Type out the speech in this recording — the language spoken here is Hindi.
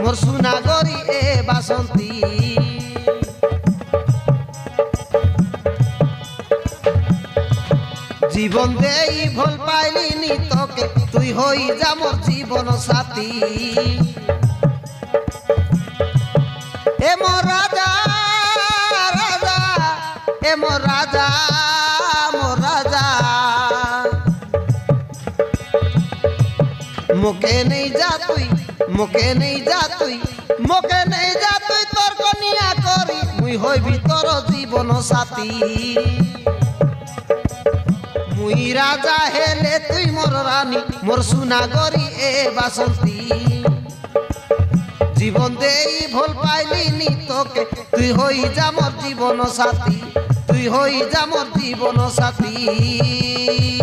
मोर सुनागरी ए बासंती जीवन देई भल पाइलिनी तोके तुई होई जा मोर जीवन साथी ए मोर राजा राजा ए मोर राजा मुके नहीं जा तुई मुके नहीं जा तुई मुके नहीं जा तुई तोर कनिया करी मुई होइबी तोर जीवन साथी मुई राजा हेले तुई मोर रानी मोर सुनागरी ए बासंती जीवन देई भल पाइलिनी तोके तुई होई जा मोर जीवन साथी तुई होई जा मोर जीवन साथी।